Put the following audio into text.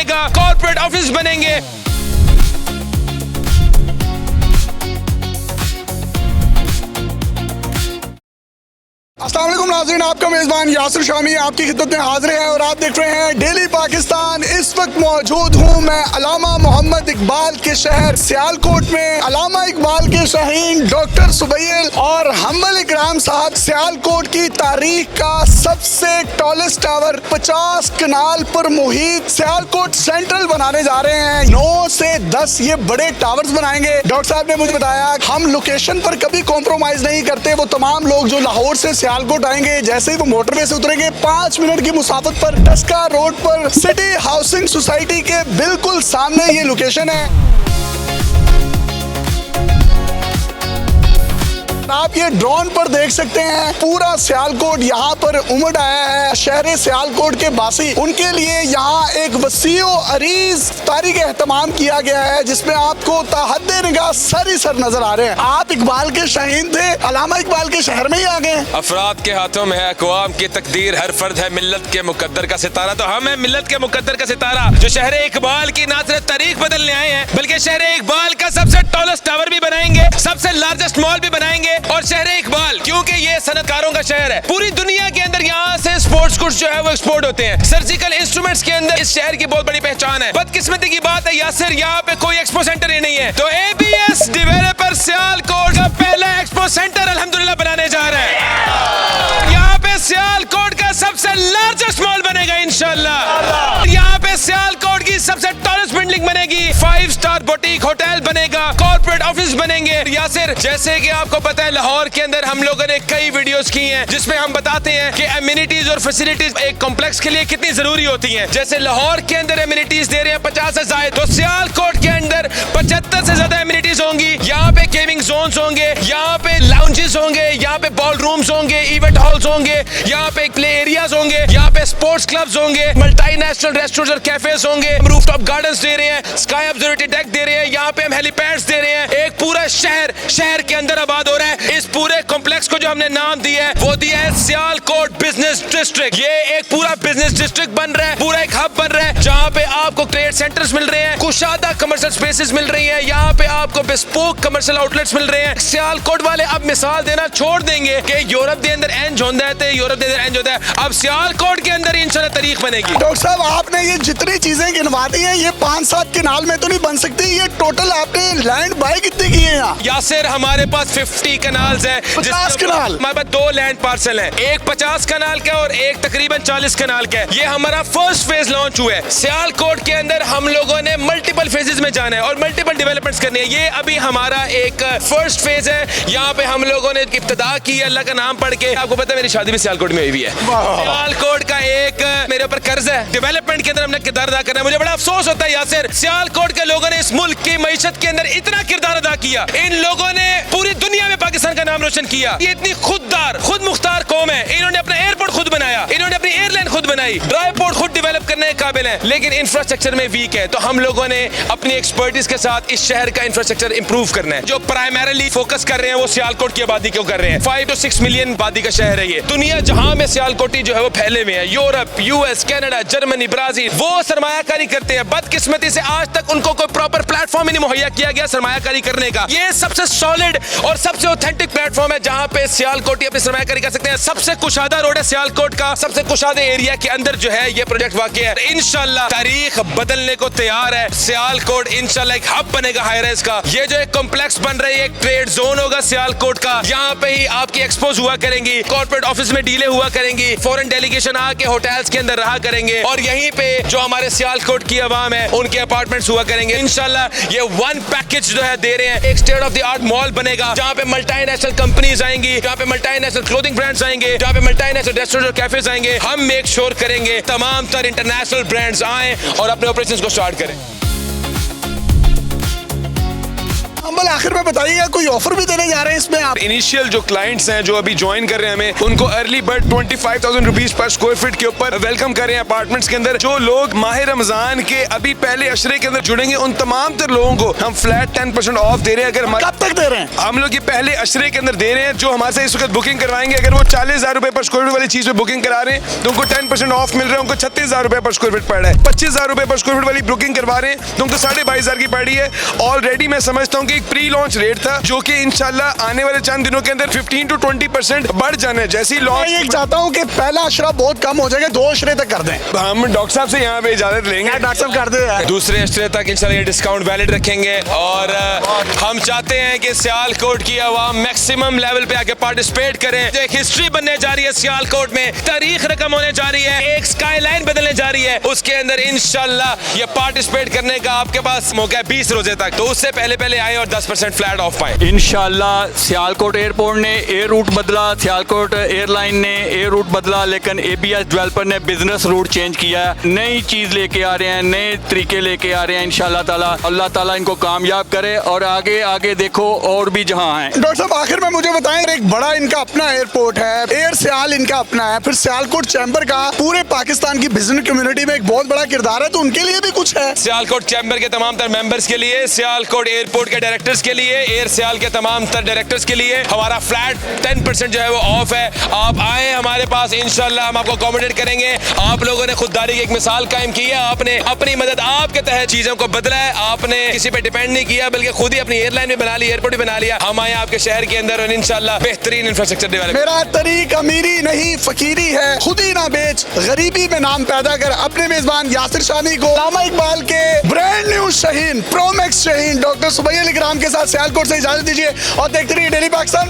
बनेगा, corporate office बनेंगे। अस्सलाम वालेकुम नाज़रीन, आपका मेज़बान यासिर शामी आपकी खिदमत में हाजिर है और आप देख रहे हैं डेली पाकिस्तान। इस वक्त मौजूद हूँ मैं अलामा मोहम्मद इकबाल के शहर सियालकोट में। अलामा इकबाल के शाहीन डॉक्टर सुबैल और हम्बल इकराम साहब सियालकोट की तारीख का सबसे टॉलेस्ट टावर 50 कनाल पर मुहित सियालकोट सेंट्रल बनाने जा रहे हैं। 9 से 10 ये बड़े टावर्स बनाएंगे। डॉक्टर साहब ने मुझे बताया हम लोकेशन पर कभी कॉम्प्रोमाइज नहीं करते। वो तमाम लोग जो लाहौर से सियालकोट आएंगे, जैसे ही वो मोटरवे से उतरेंगे 5 मिनट की मुसाफत पर टस्का रोड पर सिटी हाउसिंग सोसाइटी के बिल्कुल सामने ये लोकेशन है। आप ये ड्रोन पर देख सकते हैं पूरा सियालकोट यहाँ पर उमड़ आया है। शहर सियालकोट के बासी उनके लिए यहाँ एक वसीओ अरीज इफ्तारी का एहतमाम किया गया है, जिसमें आपको ताहद्दे निगाह सर ही सर नजर आ रहे हैं। आप इकबाल के शाहीन थे, अलामा इकबाल के शहर में ही आ गए। अफराद के हाथों में है अक़वाम की तकदीर, हर फर्द है मिल्लत के मुकद्दर का सितारा। तो हम है मिल्लत के मुकद्दर का सितारा, जो शहर इकबाल की ना सिर्फ तारीख बदलने आए हैं, बल्कि शहर इकबाल का सबसे टॉलेस्ट टावर भी बनाएंगे, सबसे लार्जेस्ट मॉल भी बनाएंगे। और शहर इकबाल क्योंकि ये सनतकारों का शहर है, पूरी दुनिया के अंदर यहाँ से स्पोर्ट्स गुड्स जो है वो एक्सपोर्ट होते हैं। सर्जिकल इंस्ट्रूमेंट्स के अंदर इस शहर की बहुत बड़ी पहचान है। बदकिस्मती की बात है यासिर, यहाँ पे कोई एक्सपो सेंटर ही नहीं है। तो ABS डेवलपर सियालकोट का पहला एक्सपो सेंटर अल्हम्दुलिल्लाह बनाने जा रहा है। यहाँ पे सियालकोट का सबसे लार्जेस्ट मॉल बनेगा इंशाल्लाह। यहाँ पे सियालकोट की सबसे टॉलेस्ट बिल्डिंग बनेगी, 5 स्टार बुटीक होटल बनेगा, कॉर्पोरेट ऑफिस बनेंगे। यासिर, जैसे कि आपको पता है लाहौर के अंदर हम लोगों ने कई वीडियोस की हैं जिसमें हम बताते हैं कि एमिनिटीज और फैसिलिटीज एक कॉम्प्लेक्स के लिए कितनी जरूरी होती हैं। जैसे लाहौर के अंदर एमिनिटीज दे रहे हैं 50 से ज्यादा, तो सियालकोट के अंदर 75 से ज्यादा एमिनिटीज होंगी। यहाँ पे गेमिंग जोन्स होंगे, यहाँ पे लाउंजेस होंगे, यहाँ पे बॉल रूम्स होंगे, इवेंट हॉल्स होंगे, यहाँ पे प्ले एरियाज होंगे, यहाँ पे स्पोर्ट्स क्लब्स होंगे, मल्टीनेशनल रेस्टोरेंट्स और कैफेज होंगे, रूफटॉप गार्डन्स दे रहे हैं, स्काई ऑब्जर्वेटरी डेक दे रहे हैं, यहाँ पे हम हेलीपैड्स दे रहे हैं। एक पूरा शहर के अंदर आबाद हो रहा है। इस पूरे कॉम्प्लेक्स को जो हमने नाम दिया है वो दिया है सियालकोट बिजनेस डिस्ट्रिक्ट। ये एक पूरा बिजनेस डिस्ट्रिक्ट बन रहा है, पूरा एक हब बन रहा है, जहाँ पे आपको ट्रेड सेंटर्स मिल रहे हैं, कुशादा कमर्शियल स्पेसेस मिल रही हैं, यहाँ पे आपको बिस्पोक कमर्शियल आउटलेट्स मिल रहे हैं। सियालकोट वाले अब मिसाल देना छोड़ देंगे कि यूरोप के अंदर एंज होता है, तो यूरोप के अंदर एंज होता है। अब सियालकोट के अंदर इंशाल्लाह तारीख बनेगी। डॉक्टर साहब, आपने ये जितनी चीजें गिनवा दी हैं, ये 5-7 कनाल में तो नहीं बन सकती। ये टोटल आपने लैंड बाय कितनी की है यहाँ? यासिर, हमारे पास 50 कनाल्स है, 50 कनाल। हमारे पास 2 लैंड पार्सल है, एक 50 कनाल का और एक तकरीबन 40 कनाल का है। ये हमारा फर्स्ट फेज लॉन्च हुआ है। सियालकोट के अंदर हम लोगों ने मल्टीपल फेजेस में जाना है और मल्टीपल डेवलपमेंट्स करनी है। ये अभी हमारा एक फर्स्ट फेज है। यहाँ पे हम लोगों ने इब्तिदा की, अल्लाह का नाम पढ़ के। आपको पता है मेरी शादी भी सियालकोट में हुई है। सियालकोट का एक मेरे ऊपर कर्ज है, डेवलपमेंट के अंदर हमने किरदार अदा करना है। मुझे बड़ा अफसोस होता है यासिर, सियालकोट के लोगों ने इस मुल्क की मईशत के अंदर इतना किरदार अदा किया। इन लोगों ने पूरी दुनिया में पाकिस्तान का नाम रोशन किया। ये इतनी खुद मुख्तार कौम है। इन्होंने अपना एयरपोर्ट खुद बनाया, इन्होंने अपनी एयरलाइन खुद बनाई, ड्राई पोर्ट खुद डेवलप करने के काबिल है, लेकिन इंफ्रास्ट्रक्चर में वीक है। तो हम लोगों ने अपनी एक्सपर्टीज के साथ इस शहर का इंफ्रास्ट्रक्चर इंप्रूव करना है। जो प्राइमरीली फोकस कर रहे हैं वो सियालकोट की आबादी क्यों कर रहे हैं। 5 to 6 मिलियन आबादी का शहर है ये। दुनिया जहां में सियालकोटी जो है वो फैले हुए हैं, Europe, US, Canada, Germany, Brazil, वो सरमायाकारी करते हैं। बदकिस्मती से आज तक उनको कोई प्रॉपर प्लेटफॉर्म ही नहीं मुहैया किया गया सरमायाकारी करने का। ये सबसे सॉलिड और सबसे ऑथेंटिक प्लेटफॉर्म है जहां पे सियालकोटी अपनी सरमायाकारी कर सकते हैं। सबसे कुशादा रोड है सियालकोट का, सबसे कुशादा एरिया के अंदर जो है ये प्रोजेक्ट वाक़ई है। इंशाल्लाह तारीख बदलने को तैयार है। सियालकोट इंशाल्लाह एक हब बनेगा हाई राइज का। ये जो एक कॉम्प्लेक्स बन रही है, एक ट्रेड जोन होगा सियालकोट का। यहाँ पे ही आपकी एक्सपोज हुआ करेंगी, कॉर्पोरेट ऑफिस में डीले हुआ करेंगी, फॉरेन डेलीगेशन आके होटल्स के अंदर रहा करेंगे, और यहीं पे जो हमारे सियालकोट की आवाम है उनके अपार्टमेंट्स हुआ करेंगे। इंशाल्लाह ये वन पैकेज जो है दे रहे हैं। एक state of the art mall बनेगा जहाँ पे मल्टीनेशनल कंपनीज आएंगी, जहाँ पे मल्टीनेशनल क्लोथिंग ब्रांड्स आएंगे, जहाँ पे मल्टीनेशनल रेस्टोरेंट और कैफेज आएंगे। हम मेक श्योर करेंगे तमाम तर इंटरनेशनल ब्रांड्स आए और अपने ऑपरेशंस को स्टार्ट करें। हम्बल आखिर में बताइएगा, कोई ऑफर भी देने जा रहे हैं इसमें आप? इनिशियल जो क्लाइंट्स हैं जो अभी ज्वाइन कर रहे हैं हमें, उनको early bird 25,000 rupees per square feet के ऊपर वेलकम कर रहे हैं अपार्टमेंट्स के अंदर। जो लोग माह रमजान के अभी पहले अशरे के अंदर जुड़ेंगे उन तमाम तर लोगों को हम फ्लैट 10% ऑफ दे रहे हैं। अगर कब तक दे रहे हैं? हम लोग ये पहले अशरे के अंदर दे रहे हैं। जो हमारे से इस वक्त बुकिंग करवाएंगे, अगर वो 40,000 रुपए पर स्क्वायर फीट वाली चीज पे बुकिंग करा रहे हैं तो उनको 10% ऑफ मिल रहा है। उनको 36,000 रुपए पर स्क्वायर फीट पड़ रहा है। 25,000 रुपए पर स्क्वायर फीट वाली बुकिंग करवा रहे हैं तो उनको 22,500 की पड़ रही है। ऑलरेडी मैं समझता हूँ कि एक प्री लॉन्च रेट था जो कि इंशाल्लाह आने वाले चंद दिनों के अंदर 15 to 20% बढ़ जाना है। जैसी मैं लॉन्च ये चाहता हूँ कि पहला अशरा बहुत कम हो जाएगा, 2 अशरे तक कर दें। हम डॉक्टर साहब से यहाँ पे इजाजत लेंगे। डॉक्टर साहब कर दे। दूसरे अशरे तक इंशाल्लाह ये डिस्काउंट वैलिड रखेंगे और हम चाहते हैं कि सियालकोट की आवाम मैक्सिमम लेवल पे आके पार्टिसिपेट करें। एक हिस्ट्री बनने जा रही है सियालकोट में, तारीख रकम होने जा रही है, एक स्काईलाइन बदलने जा रही है। उसके अंदर इंशाल्लाह ये पार्टिसिपेट करने का आपके पास मौका है 20 रोजे तक। तो उससे पहले आए और 10% फ्लैट ऑफ पाए। इंशाल्लाह सियालकोट एयरपोर्ट ने एयर रूट बदला, सियालकोट एयरलाइन ने एयर रूट बदला, लेकिन ABS डेवलपर ने बिजनेस रूट चेंज किया है। नई चीज़ लेके आ रहे हैं, नए तरीके लेके आ रहे हैं। इंशाल्लाह ताला अल्लाह ताला इनको कामयाब करे और आगे आगे देखो और भी जहां हैं। डॉक्टर साहब आखिर में मुझे बताएं, एक बड़ा इनका अपना एयरपोर्ट है, एयर सियाल इनका अपना है, फिर सियालकोट चैम्बर का पूरे पाकिस्तान की बिजनेस कम्युनिटी में एक बहुत बड़ा किरदार है, तो उनके लिए भी कुछ है? सियालकोट चैम्बर के तमाम तर मेंबर्स के लिए, सियालकोट एयरपोर्ट के डायरेक्टर्स के लिए, एयर सियाल के तमाम तर डायरेक्टर्स के लिए हमारा फ्लैट 10% जो है वो ऑफ है। आप आए हमारे पास, इंशाल्लाह हम आपको अकोमोडेट करेंगे। आप लोगों ने खुददारी की एक मिसाल कायम की है। आपने अपनी मदद आपके तहत चीजों को बदला है। आपने किसी पे डिपेंड नहीं किया बल्कि खुद ही अपनी एयरलाइन भी बना ली, एयरपोर्ट भी बना लिया। हम आए आपके शहर के अंदर और इंशाल्लाह बेहतरीन इंफ्रास्ट्रक्चर डेवलप। मेरा तरीक अमीरी नहीं फकीरी है, खुद ही ना बेच, गरीबी में नाम पैदा कर। अपने मेजबान यासिर शामी को अल्लामा इकबाल के brand new Shaheen ProMax Shaheen doctor Subaih Ali Ikram के साथ सियालकोट से इजाजत दीजिए और देखते रहिए डेली पाकिस्तान।